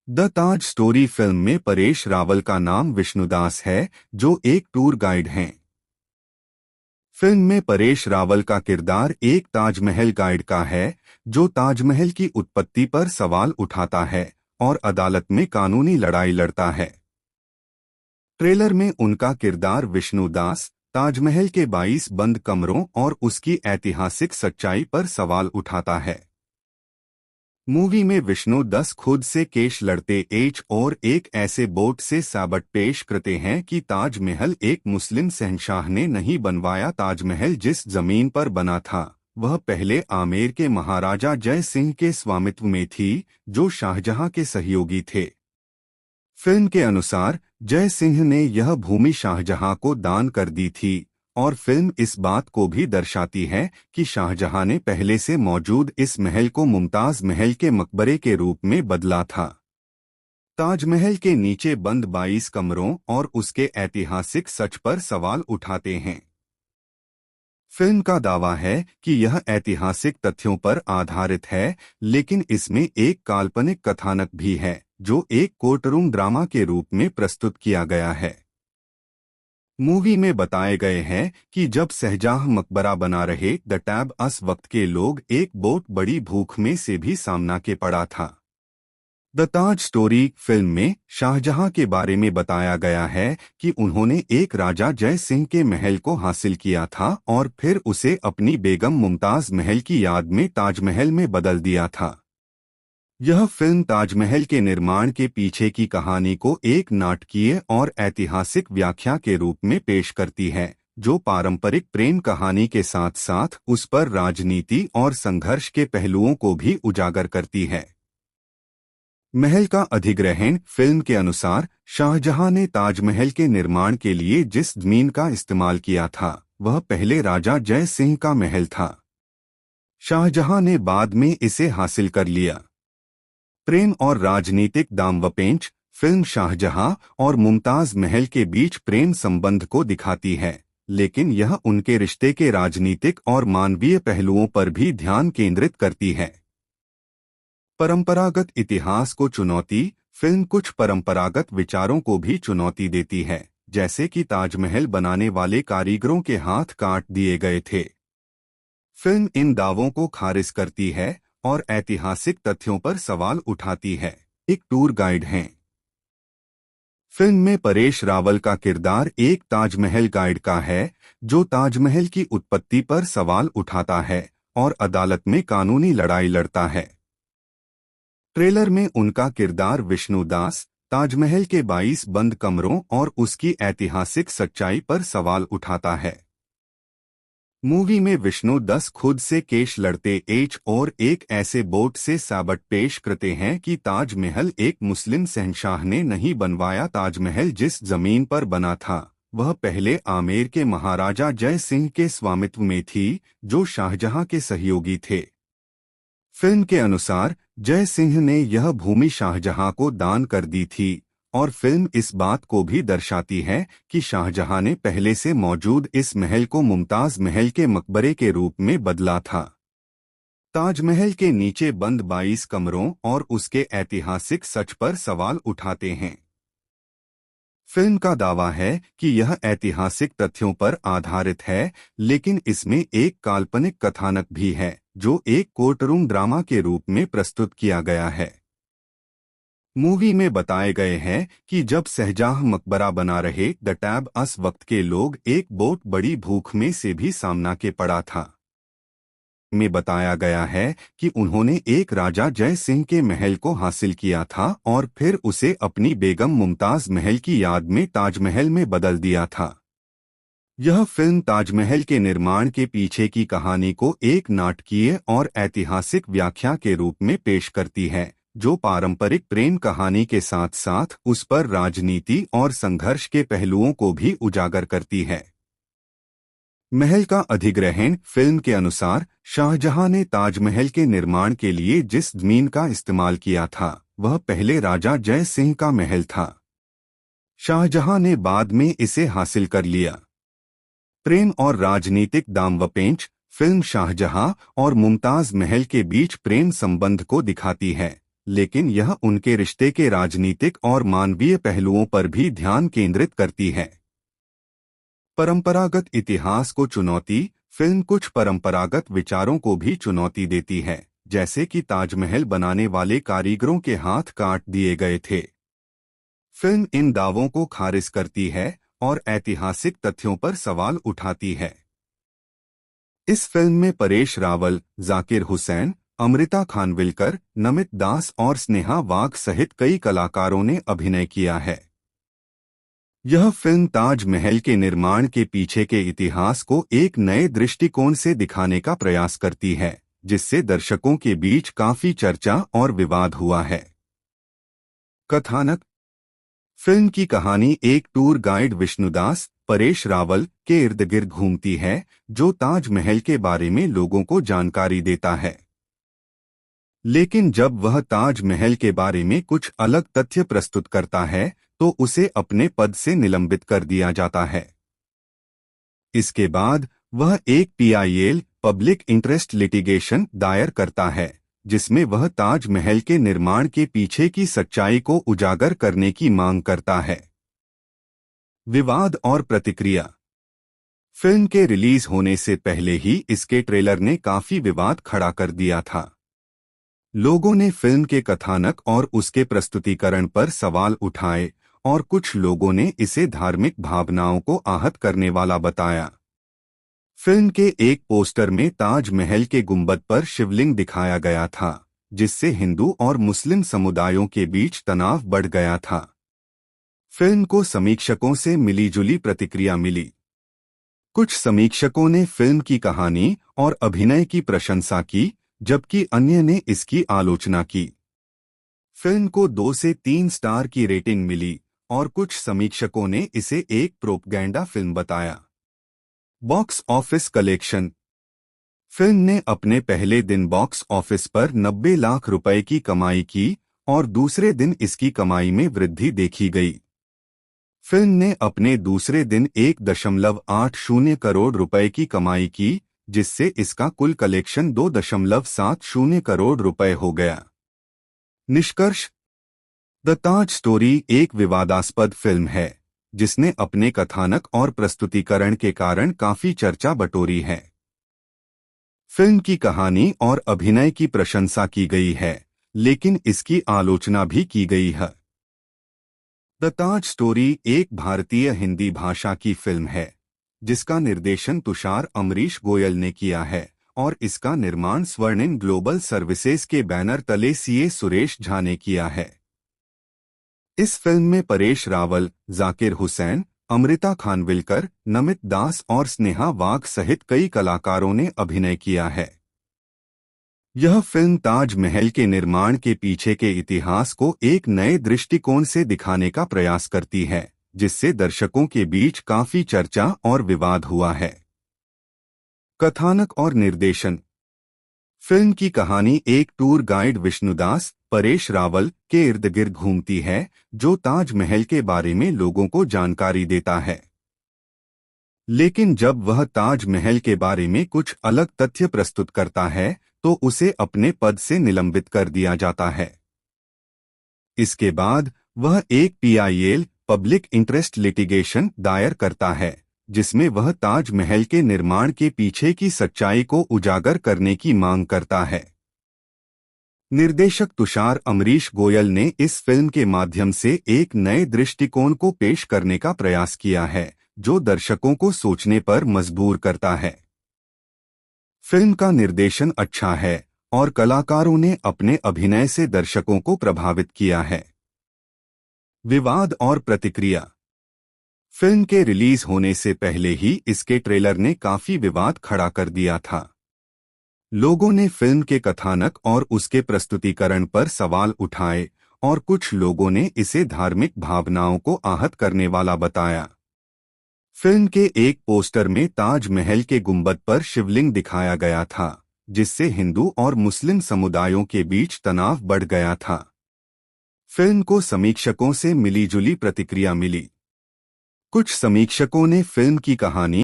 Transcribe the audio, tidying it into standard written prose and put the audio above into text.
The Taj story film में परेश रावल का नाम विष्णुदास है, जो एक टूर गाइड हैं। फिल्म में परेश रावल का किरदार एक ताजमहल गाइड का है, जो ताजमहल की उत्पत्ति पर सवाल उठाता है और अदालत में कानूनी लड़ाई लड़ता है। ट्रेलर में उनका किरदार विष्णुदास ताजमहल के 22 बंद कमरों और उसकी ऐतिहासिक सच्चाई पर सवाल उठाता है। मूवी में विष्णु दस खुद से केस लड़ते और एक ऐसे बोट से साबित पेश करते हैं कि ताजमहल एक मुस्लिम शहंशाह ने नहीं बनवाया। ताजमहल जिस जमीन पर बना था वह पहले आमेर के महाराजा जय सिंह के स्वामित्व में थी, जो शाहजहां के सहयोगी थे। फिल्म के अनुसार जय सिंह ने यह भूमि शाहजहां को दान कर दी थी और फिल्म इस बात को भी दर्शाती है कि शाहजहां ने पहले से मौजूद इस महल को मुमताज महल के मकबरे के रूप में बदला था। ताजमहल के नीचे बंद 22 कमरों और उसके ऐतिहासिक सच पर सवाल उठाते हैं। फिल्म का दावा है कि यह ऐतिहासिक तथ्यों पर आधारित है, लेकिन इसमें एक काल्पनिक कथानक भी है, जो एक कोर्टरूम ड्रामा के रूप में प्रस्तुत किया गया है। मूवी में बताए गए हैं कि जब शाहजहां मकबरा बना रहे उस वक्त के लोग एक बहुत बड़ी भूख में से भी सामना के पड़ा था। द ताज स्टोरी फिल्म में शाहजहां के बारे में बताया गया है कि उन्होंने एक राजा जय सिंह के महल को हासिल किया था और फिर उसे अपनी बेगम मुमताज महल की याद में ताजमहल में बदल दिया था। यह फिल्म ताजमहल के निर्माण के पीछे की कहानी को एक नाटकीय और ऐतिहासिक व्याख्या के रूप में पेश करती है, जो पारंपरिक प्रेम कहानी के साथ साथ उस पर राजनीति और संघर्ष के पहलुओं को भी उजागर करती है। महल का अधिग्रहण फिल्म के अनुसार शाहजहां ने ताजमहल के निर्माण के लिए जिस जमीन का इस्तेमाल किया था वह पहले राजा जय सिंह का महल था। शाहजहां ने बाद में इसे हासिल कर लिया। प्रेम और राजनीतिक दामवपेंच फिल्म शाहजहां और मुमताज महल के बीच प्रेम संबंध को दिखाती है, लेकिन यह उनके रिश्ते के राजनीतिक और मानवीय पहलुओं पर भी ध्यान केंद्रित करती है। परंपरागत इतिहास को चुनौती फिल्म कुछ परंपरागत विचारों को भी चुनौती देती है, जैसे कि ताजमहल बनाने वाले कारीगरों के हाथ काट दिए गए थे। फिल्म इन दावों को खारिज करती है और ऐतिहासिक तथ्यों पर सवाल उठाती है। एक टूर गाइड हैं। फिल्म में परेश रावल का किरदार एक ताजमहल गाइड का है, जो ताजमहल की उत्पत्ति पर सवाल उठाता है और अदालत में कानूनी लड़ाई लड़ता है। ट्रेलर में उनका किरदार विष्णुदास ताजमहल के 22 बंद कमरों और उसकी ऐतिहासिक सच्चाई पर सवाल उठाता है। मूवी में विष्णु दस खुद से केस लड़ते और एक ऐसे बोट से साबित पेश करते हैं कि ताजमहल एक मुस्लिम शहंशाह ने नहीं बनवाया। ताजमहल जिस जमीन पर बना था वह पहले आमेर के महाराजा जय सिंह के स्वामित्व में थी, जो शाहजहां के सहयोगी थे। फिल्म के अनुसार जय सिंह ने यह भूमि शाहजहां को दान कर दी थी और फिल्म इस बात को भी दर्शाती है कि शाहजहां ने पहले से मौजूद इस महल को मुमताज महल के मकबरे के रूप में बदला था। ताजमहल के नीचे बंद 22 कमरों और उसके ऐतिहासिक सच पर सवाल उठाते हैं। फिल्म का दावा है कि यह ऐतिहासिक तथ्यों पर आधारित है, लेकिन इसमें एक काल्पनिक कथानक भी है, जो एक कोर्टरूम ड्रामा के रूप में प्रस्तुत किया गया है। मूवी में बताए गए हैं कि जब शाहजहां मकबरा बना रहे उस वक्त के लोग एक बहुत बड़ी भूख में से भी सामना के पड़ा था। में बताया गया है कि उन्होंने एक राजा जय सिंह के महल को हासिल किया था और फिर उसे अपनी बेगम मुमताज महल की याद में ताजमहल में बदल दिया था। यह फिल्म ताजमहल के निर्माण के पीछे की कहानी को एक नाटकीय और ऐतिहासिक व्याख्या के रूप में पेश करती है, जो पारंपरिक प्रेम कहानी के साथ साथ उस पर राजनीति और संघर्ष के पहलुओं को भी उजागर करती है। महल का अधिग्रहण फिल्म के अनुसार शाहजहां ने ताजमहल के निर्माण के लिए जिस जमीन का इस्तेमाल किया था वह पहले राजा जय सिंह का महल था। शाहजहां ने बाद में इसे हासिल कर लिया। प्रेम और राजनीतिक दामवपेंच फिल्म शाहजहां और मुमताज महल के बीच प्रेम संबंध को दिखाती है, लेकिन यह उनके रिश्ते के राजनीतिक और मानवीय पहलुओं पर भी ध्यान केंद्रित करती है। परंपरागत इतिहास को चुनौती। फिल्म कुछ परंपरागत विचारों को भी चुनौती देती है, जैसे कि ताजमहल बनाने वाले कारीगरों के हाथ काट दिए गए थे। फिल्म इन दावों को खारिज करती है और ऐतिहासिक तथ्यों पर सवाल उठाती है। इस फिल्म में परेश रावल, जाकिर हुसैन, अमृता खानविलकर, नमित दास और स्नेहा वाघ सहित कई कलाकारों ने अभिनय किया है। यह फिल्म ताजमहल के निर्माण के पीछे के इतिहास को एक नए दृष्टिकोण से दिखाने का प्रयास करती है, जिससे दर्शकों के बीच काफी चर्चा और विवाद हुआ है। कथानक। फिल्म की कहानी एक टूर गाइड विष्णुदास, परेश रावल के इर्द गिर्द घूमती है, जो ताजमहल के बारे में लोगों को जानकारी देता है। लेकिन जब वह ताजमहल के बारे में कुछ अलग तथ्य प्रस्तुत करता है, तो उसे अपने पद से निलंबित कर दिया जाता है। इसके बाद वह एक PIL पब्लिक इंटरेस्ट लिटिगेशन दायर करता है, जिसमें वह ताजमहल के निर्माण के पीछे की सच्चाई को उजागर करने की मांग करता है। विवाद और प्रतिक्रिया। फिल्म के रिलीज होने से पहले ही इसके ट्रेलर ने काफी विवाद खड़ा कर दिया था। लोगों ने फिल्म के कथानक और उसके प्रस्तुतिकरण पर सवाल उठाए और कुछ लोगों ने इसे धार्मिक भावनाओं को आहत करने वाला बताया। फिल्म के एक पोस्टर में ताजमहल के गुंबद पर शिवलिंग दिखाया गया था, जिससे हिंदू और मुस्लिम समुदायों के बीच तनाव बढ़ गया था। फिल्म को समीक्षकों से मिलीजुली प्रतिक्रिया मिली। कुछ समीक्षकों ने फिल्म की कहानी और अभिनय की प्रशंसा की, जबकि अन्य ने इसकी आलोचना की। फिल्म को 2 से 3 स्टार की रेटिंग मिली और कुछ समीक्षकों ने इसे एक प्रोपगैंडा फिल्म बताया। Box office collection. फिल्म ने अपने पहले दिन बॉक्स ऑफिस पर 90 लाख रुपए की कमाई की और दूसरे दिन इसकी कमाई में वृद्धि देखी गई। फिल्म ने अपने दूसरे दिन 1.80 करोड़ रुपए की कमाई की, जिससे इसका कुल कलेक्शन 2.70 करोड़ रुपए हो गया। निष्कर्ष। द ताज स्टोरी एक विवादास्पद फिल्म है, जिसने अपने कथानक और प्रस्तुतिकरण के कारण काफी चर्चा बटोरी है। फिल्म की कहानी और अभिनय की प्रशंसा की गई है, लेकिन इसकी आलोचना भी की गई है। द ताज स्टोरी एक भारतीय हिंदी भाषा की फिल्म है, जिसका निर्देशन तुषार अमरीश गोयल ने किया है और इसका निर्माण स्वर्णिम ग्लोबल सर्विसेज के बैनर तले CA सुरेश झा ने किया है। इस फिल्म में परेश रावल, जाकिर हुसैन, अमृता खानविलकर, नमित दास और स्नेहा वाघ सहित कई कलाकारों ने अभिनय किया है। यह फिल्म ताजमहल के निर्माण के पीछे के इतिहास को एक नए दृष्टिकोण से दिखाने का प्रयास करती है, जिससे दर्शकों के बीच काफी चर्चा और विवाद हुआ है। कथानक और निर्देशन। फिल्म की कहानी एक टूर गाइड विष्णुदास, परेश रावल के इर्द गिर्द घूमती है, जो ताजमहल के बारे में लोगों को जानकारी देता है। लेकिन जब वह ताजमहल के बारे में कुछ अलग तथ्य प्रस्तुत करता है, तो उसे अपने पद से निलंबित कर दिया जाता है। इसके बाद वह एक PIL पब्लिक इंटरेस्ट लिटिगेशन दायर करता है, जिसमें वह ताजमहल के निर्माण के पीछे की सच्चाई को उजागर करने की मांग करता है। निर्देशक तुषार अमरीश गोयल ने इस फिल्म के माध्यम से एक नए दृष्टिकोण को पेश करने का प्रयास किया है, जो दर्शकों को सोचने पर मजबूर करता है। फिल्म का निर्देशन अच्छा है और कलाकारों ने अपने अभिनय से दर्शकों को प्रभावित किया है। विवाद और प्रतिक्रिया। फिल्म के रिलीज होने से पहले ही इसके ट्रेलर ने काफी विवाद खड़ा कर दिया था। लोगों ने फिल्म के कथानक और उसके प्रस्तुतिकरण पर सवाल उठाए और कुछ लोगों ने इसे धार्मिक भावनाओं को आहत करने वाला बताया। फिल्म के एक पोस्टर में ताजमहल के गुंबद पर शिवलिंग दिखाया गया था, जिससे हिंदू और मुस्लिम समुदायों के बीच तनाव बढ़ गया था। फिल्म को समीक्षकों से मिलीजुली प्रतिक्रिया मिली। कुछ समीक्षकों ने फिल्म की कहानी